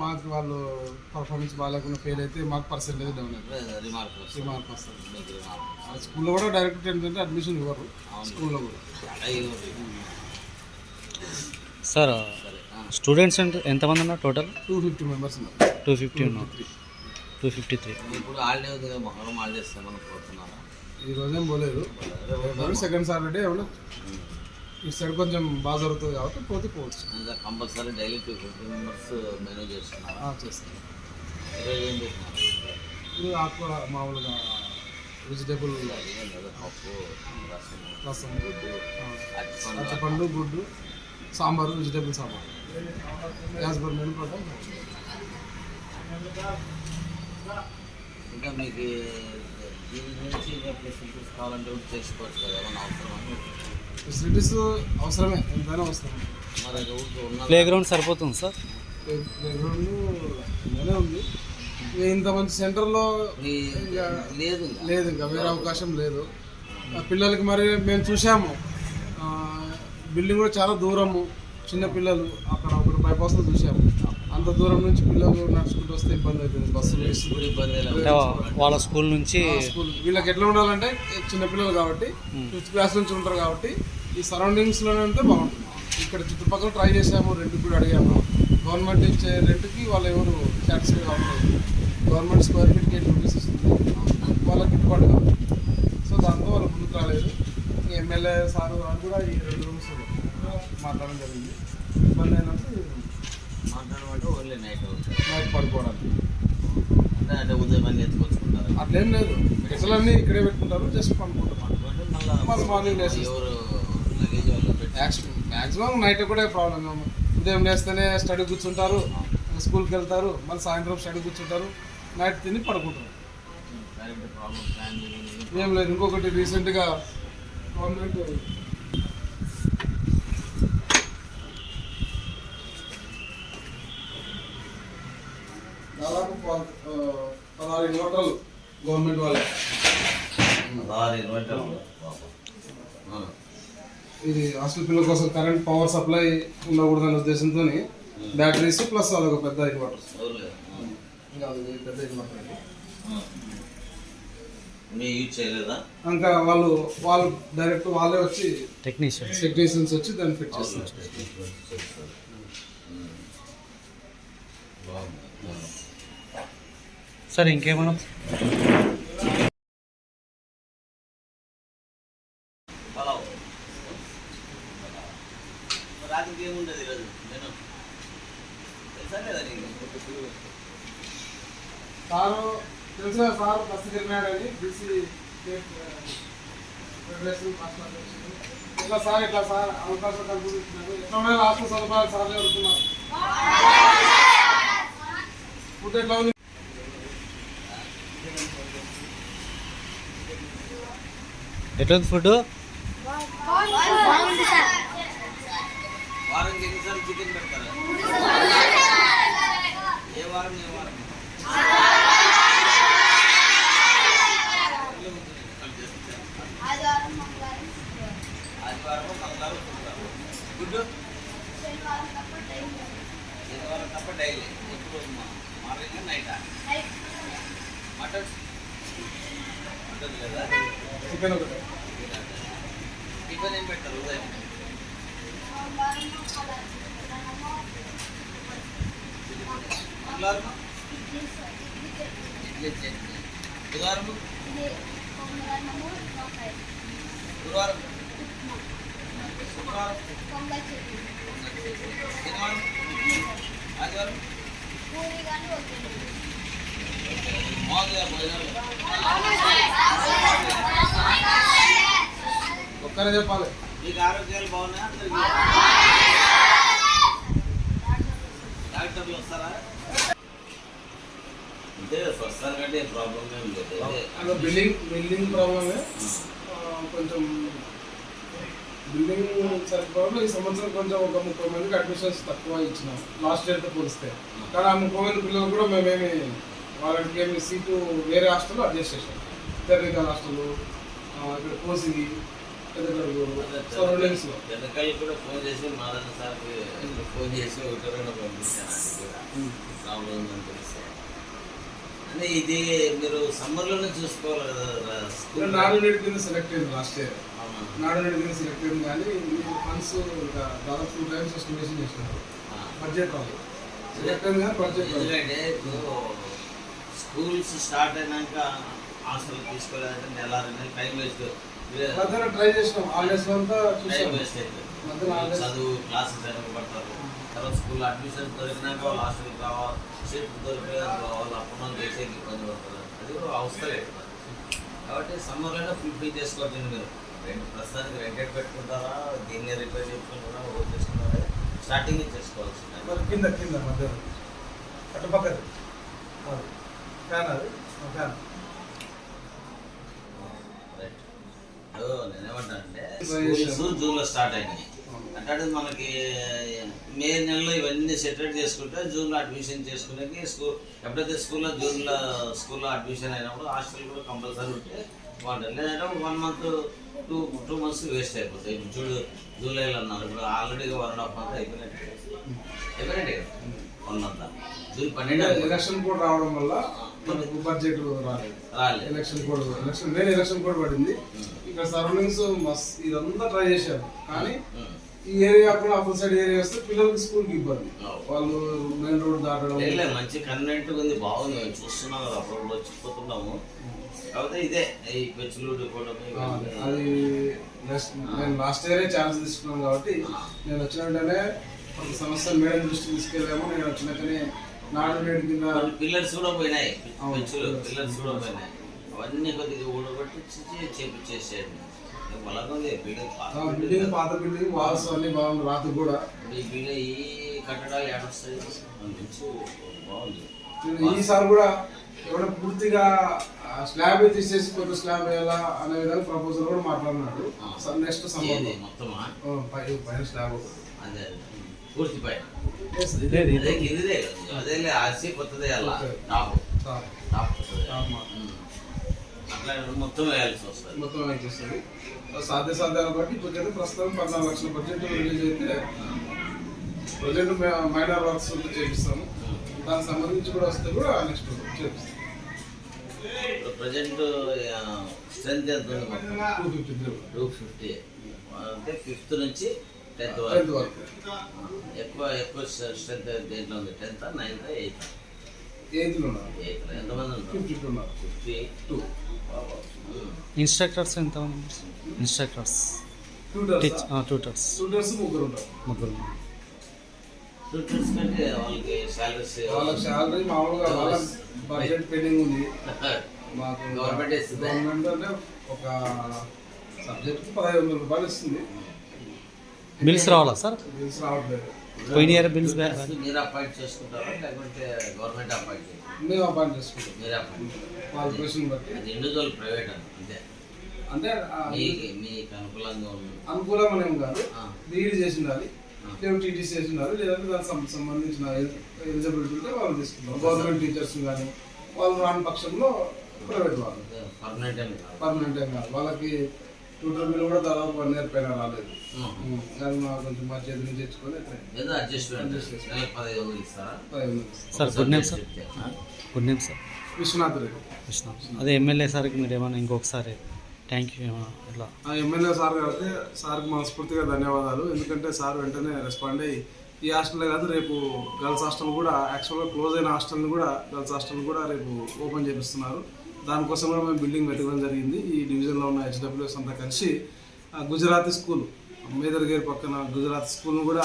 మాకు వాళ్ళు performance బాగాలేకుండా fail అయితే మాకు పర్సెంటేజ్ డౌన్ అవుతుంది, రిమార్క్ వస్తుంది. స్కూల్లో కూడా డైరెక్ట్ ఏంటంటే అడ్మిషన్ ఇవ్వరు, స్కూల్లో కూడా. సార్ స్టూడెంట్స్ అంటే ఎంతమంది ఉన్నారు టోటల్? 250 మెంబర్స్ ఉన్నారు. 250 ఉన్నారు. 253. ఇప్పుడు హాలిడే మొహరం హాలిడేస్ ఏమైనా పోతున్నారా? ఈ రోజేం పోలేదు, సెకండ్ సాటర్డే ఏమన్నా ఈ సైడ్ కొంచెం బాగా జరుగుతుంది కాబట్టి పోతే పోవచ్చు. కంపల్సరీ డైలీ 250 మెంబర్స్ మేనేజ్ చేస్తున్నారా? చేస్తాను. ఈరోజు ఏం పెట్టినారు? ఇది ఆకుకూర మామూలుగా వెజిటేబుల్ పప్పు, రసం, అరటిపండు, గుడ్డు, sambar, vegetable sambar gas per menu ప్రకారం. ఇంకా మీకు దీని నుంచి ఫెసిలిటీస్ కావాలంటే కూడా చేసుకోవచ్చు కదా, ఏమైనా అవసరమా? ఫెసిలిటీస్ అవసరమే, ఎంతైనా అవసరం. మరి ప్లే గ్రౌండ్ సరిపోతుంది సార్? ప్లే గ్రౌండ్ ఉంది, ఇంత మంచి సెంటర్లో లేదు, ఇంకా వేరే అవకాశం లేదు పిల్లలకి. మరి మేము చూసాము బిల్డింగ్ కూడా చాలా దూరము, చిన్న పిల్లలు అక్కడ ఒకటి బైపాస్లో చూసాము. అంత దూరం నుంచి పిల్లలు నడుచుకుంటూ వస్తే ఇబ్బంది అవుతుంది, బస్సులు ఇబ్బంది. వాళ్ళ స్కూల్ నుంచి స్కూల్ వీళ్ళకి ఎట్లా ఉండాలంటే చిన్నపిల్లలు కాబట్టి 5th క్లాస్ నుంచి ఉంటారు కాబట్టి ఈ సరౌండింగ్స్లోనే ఉంటే బాగుంటుంది. ఇక్కడ చుట్టుపక్కల ట్రై చేసాము, రెంట్కి కూడా అడిగాము. గవర్నమెంట్ ఇచ్చే రెంట్కి వాళ్ళు ఎవరు సాటిస్ఫై కావట్లేదు. గవర్నమెంట్ స్క్వేర్ ఫీట్కి 8 రూపీస్ ఇస్తుంది, వాళ్ళకి గిట్టుబాటు కాదు. సో దాంతో వాళ్ళు ముందుకు రాలేదు. ఎమ్మెల్యే సార్ వాళ్ళు కూడా ఈ 2 రూమ్స్ మాట్లాడడం జరిగింది. ఇబ్బంది అయినప్పుడు మాట్లాడమంటే ఓన్లీ నైట్ పడుకోవడానికి అంటే ఉదయం అన్ని ఎత్తుకొచ్చుకుంటారు, అట్లేం లేదు. గెసలన్నీ ఇక్కడే పెట్టుకుంటారు, జస్ట్ పడుకుంటారు. మళ్ళీ మార్నింగ్ లేచి ఎవరు లగేజ్ వాళ్ళు మ్యాక్సిమం నైట్ కూడా ప్రాబ్లం. ఉదయం లేస్తేనే స్టడీ కూర్చుంటారు, స్కూల్కి వెళ్తారు, మళ్ళీ సాయంత్రం స్టడీ కూర్చుంటారు, నైట్ తిని పడుకుంటారు. ఏం లేదు. ఇంకొకటి రీసెంట్గా గవర్నమెంట్ దాదాపు 16 ఇన్వర్టర్లు గవర్నమెంట్ వాళ్ళే. ఇది హాస్టల్ పిల్లల కోసం కరెంట్ పవర్ సప్లై ఉండకూడదనే ఉద్దేశంతో బ్యాటరీస్ ప్లస్ అదొక పెద్ద ఇన్వర్టర్స్. ఇంకా పెద్ద ఇన్వర్టర్ యూజ్ చేయలేదా? ఇంకా వాళ్ళు డైరెక్ట్ వాళ్ళే వచ్చి టెక్నీషియన్స్ వచ్చి దాన్ని ఫిట్ చేస్తారు. సార్ ఇంకేమన్నా రాత్రికి ఏముండదు ఈరోజు నేను తెలుసా లేదా నీకు? సారు తెలుసా, సార్ బస్సు తిరిగినాడని బీసీ ఇట్లా సార్ అవకాశం కల్పిస్తున్నారు. ఎట్లా ఉన్నాయి రాష్ట్ర సదుపాయాలు సార్ జరుగుతున్నారు. ఫుడ్ ఎట్లా ఉంది? ఎట్లుంది ఫుడ్? వారానికి ఎన్నిసార్లు చికెన్ పెడతారా? ఏ వారం ఏ వారం? ఆదివారం మంగళవారం గుడ్డు శనివారం తప్ప డైలీ. ఎప్పుడు మార్నింగ్ నైటా? మటన్ లేదా? చికెన్ ఒకటి. టిఫిన్ ఏం పెట్టారు ఉదయం? మంగళవారం ఇడ్లీ చట్నీ, బుధవారం గురువారం శుక్రవారం శనివారం ఆదివారం మామూలుగా భోజనాలు ఒక్కరే చెప్పాలి. మీకు ఆరోగ్యాలు బాగున్నాయా? అందరికీ డాక్టర్లు వస్తారా? అంటే వస్తారు కంటే ప్రాబ్లం ఏం లేదు. బిల్డింగ్ ప్రాబ్లమే కొంచెం. బిల్డింగ్ సరిపోవడం ఈ సంవత్సరం కొంచెం ఒక 30 మందికి అడ్మిషన్స్ తక్కువ ఇచ్చినాం లాస్ట్ ఇయర్తో పోలిస్తే. కానీ ఆ 30 మంది పిల్లలు కూడా మేమేమి వాళ్ళకి ఏమి సీటు వేరే హాస్టల్లో అడ్జస్ట్ చేసాం. టెక్నికల్ హాస్టల్, ఇక్కడ కోసిగి సరౌండింగ్స్ లో వెనకాల కూడా ఫోన్ చేసి మాదన్న సార్కి ఫోన్ చేసి ఒకటో పంపించాను ప్రాబ్లం ఉందని తెలిస్తే అంటే ఇది మీరు సమ్మర్లోనే చూసుకోవాలి కదా స్కూల్. నాడు నేడు కింద సెలెక్ట్ అయింది లాస్ట్ ఇయర్. అవునా? నాడు నేడు కింద సెలెక్ట్ అయింది కానీ ఫండ్స్ దాదాపు 2 times ఎస్టిమేషన్ చేసినారు. బడ్జెట్ వాళ్ళు సెలెక్ట్ అయింది కానీ బడ్జెట్ ఎందుకంటే ఇప్పుడు స్కూల్స్ స్టార్ట్ అయినాక హాస్టల్ తీసుకోలేదంటే నెల 2 నెలలు టైం వేస్ట్. మధ్యలో ట్రై చేసినాం హాలిడేస్ అంతా టైం చూసాం. వేస్ట్ అవుతుంది. మధ్యలో హాలిడేస్ చదువు క్లాసెస్ జరగబడతారు. తర్వాత స్కూల్ అడ్మిషన్ దొరికినాక వాళ్ళు హాస్టల్కి రావాలి, సీట్ దొరికితే వాళ్ళు అప్పుడు చేసేకి ఇబ్బంది పడతారు. అది కూడా అవసరం కాబట్టి సమ్మర్లోనే ఫుల్ఫిల్ చేసుకోవచ్చు. మీరు ప్రస్తుతానికి రెంటెడ్ పెట్టుకుంటారా, దీన్ని రిపేర్ చేసుకుంటారా, ఓట్ చేసుకుంటారా, స్టార్టింగ్ చేసుకోవాల్సి మరి కింద కింద మధ్యలో అటు పక్కది ఫ్యాన్ అది ఫ్యాన్. రైట్. నేనేమంటానంటే స్కూల్స్ జూన్లో స్టార్ట్ అయినాయి అంటే మనకి మే నెలలో ఇవన్నీ సెటిల్ చేసుకుంటే జూన్లో అడ్మిషన్ చేసుకునేకి స్కూల్ ఎప్పుడైతే స్కూల్లో అడ్మిషన్ అయినప్పుడు హాస్టల్ కూడా కంపల్సరీ ఉంటే బాగుంటుంది. లేదంటే 1 month 2 months వేస్ట్ అయిపోతాయి. ఇప్పుడు చూడు జూలైలో అన్నారు, ఇప్పుడు ఆల్రెడీగా 1.5 month అయిపోయినట్టు కదా 1 month. జూన్ 12 ఎలక్షన్ కోడ్ రావడం వల్ల మనకు బడ్జెట్ రాలేదు. ఎలక్షన్ కోడ్ పడింది. ఇక్కడ సరౌండింగ్స్ ఇదంతా ట్రై చేశారు కానీ ఈ ఏరియా కూడా అప్పుడు సైడ్ ఏరియా వస్తే పిల్లలకి స్కూల్కి ఇబ్బంది. వాళ్ళు మెయిన్ రోడ్ దాటడం. మంచి కన్వెంట్ ఉంది, బాగుంది, మేము చూస్తున్నాం కదా, అప్పుడు వచ్చిపోతున్నాము. కాకపోతే ఇదే ఈ పెచ్చులు అది నేను లాస్ట్ ఇయరే ఛాన్స్ తీసుకున్నాను కాబట్టి నేను వచ్చిన వెంటనే ఒక సమస్య మేడం దృష్టికి తీసుకెళ్ళాము. నేను వచ్చినాకనే నాడు నేడు కింద పిల్లర్స్ కూడా పోయినాయి, పెచ్చులు పిల్లర్స్ కూడా పోయినాయి. అవన్నీ కొద్దిగా ఊడగొట్టి చేపించేసేయండి. బిల్డింగ్ పాత బిల్డింగ్ వాల్స్ అన్ని బాగుంది. రాత్రి కూడా ఈ కట్టడాలు ఏడొస్తాయి బాగుంది. ఈసారి కూడా ఎవరైనా పూర్తిగా స్లాబ్ తీసేసి కొత్త స్లాబ్ వేయాలా అనే విధంగా ప్రపోజల్ కూడా మాట్లాడినాడు. నెక్స్ట్ మొత్తమా పైన స్లాబ్ అదే పూర్తి పైన అదే ఆర్సీ కొత్తదే అలా టాప్ అట్లా మొత్తం వేయాల్సి వస్తుంది. మొత్తం వేయాల్సి వస్తుంది. సాధ్యాలు బట్టి ఇప్పటికైతే ప్రస్తుతం 14 లక్షల బడ్జెట్ రిలీజ్ అయితే ప్రజెంట్ మైనర్ వర్క్స్ చేపిస్తాము. దానికి సంబంధించి కూడా వస్తే కూడా నెక్స్ట్ చేపిస్తాం. ప్రజెంట్ స్ట్రెంత్ ఎంత ఉంది? 250 అంటే 5th నుంచి 10th వరకు. ఎక్కువ స్ట్రెంత్ దేంట్లో ఉంది? 10th, 9th, 8th? 8th లో ఉన్నారు. ఎంతమంది ఉన్నారు? 52 ఉన్నారు. 52. ఇన్స్ట్రక్టర్స్ ఎంతమంది? ఇన్స్ట్రక్టర్స్ ట్యూటర్స్ ముగ్గురు ఉంటారు. ట్యూటర్స్ కంటే వాళ్ళకి శాలరీ మామూలుగా వాళ్ళ బడ్జెట్ పెండింగ్ ఉంది. మాకు గవర్నమెంట్ అంటే ఒక సబ్జెక్ట్ 1500 రూపాయలు ఇస్తుంది. బిల్స్ రావాలా సార్? బిల్స్ రావట్లేదు. పోయిన ఇయర్ బిల్స్ మీరు అపాయింట్ చేసుకుంటారా లేకుంటే గవర్నమెంట్ అపాయింట్ చేస్తారా? మేము అపాయింట్ చేసుకుంటాం. మీరు అపాయింట్ క్వాలిఫికేషన్ బట్టి. అది ఇండివిజువల్ ప్రైవేట్ అంతే. అంటే మీకు అనుకూలంగా ఉంది. అనుకూలం అనేం కాదు. బీఈడి చేసి ఉండాలి, లేదా టీటీసీ చేసి ఉండాలి, లేదంటే దానికి సంబంధించిన ఎలిజిబిలిటీ ఉంటే వాళ్ళు తీసుకుంటాం. గవర్నమెంట్ టీచర్స్ కానీ వాళ్ళు రాని పక్షంలో ప్రైవేట్ వాళ్ళు పర్మనెంట్ ఏం కాదు. వాళ్ళకి ట్యూటర్ బిల్ కూడా దాదాపు 1 year పైన రాలేదు. కానీ మాకు కొంచెం మా చేతి నుంచి తెచ్చుకొని sir good name sir? Good name sir? Vishwanath Reddy. Vishwanath. అదే ఎమ్మెల్యే సార్కి మీరు ఏమైనా ఇంకొకసారి థ్యాంక్ యూ ఏమైనా ఇట్లా ఎమ్మెల్యే సార్ గారికి సార్కి మనస్ఫూర్తిగా ధన్యవాదాలు. ఎందుకంటే సార్ వెంటనే రెస్పాండ్ అయ్యి ఈ హాస్టలే కాదు రేపు గర్ల్స్ హాస్టల్ కూడా యాక్చువల్గా క్లోజ్ అయిన హాస్టల్ని కూడా గర్ల్స్ హాస్టల్ కూడా రేపు ఓపెన్ చేపిస్తున్నారు. దానికోసం కూడా మేము బిల్డింగ్ పెట్టడం జరిగింది. ఈ డివిజన్లో ఉన్న హెచ్డబ్ల్యూఎస్ అంతా కలిసి గుజరాతీ స్కూల్ మేదర్గేర్ పక్కన గుజరాతీ స్కూల్ను కూడా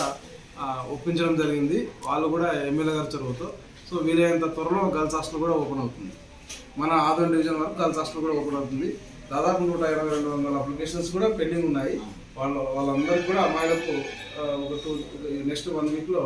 ఒప్పించడం జరిగింది. వాళ్ళు కూడా ఎమ్మెల్యే గారు చొరవతో. సో వీలైనంత త్వరలో గర్ల్స్ హాస్టల్ కూడా ఓపెన్ అవుతుంది. మన ఆదోన్ డివిజన్ వరకు గర్ల్స్ హాస్టల్ కూడా ఓపెన్ అవుతుంది. దాదాపు 120-200 అప్లికేషన్స్ కూడా పెండింగ్ ఉన్నాయి. వాళ్ళందరికీ కూడా అమ్మాయిలకు నెక్స్ట్ 1 weekలో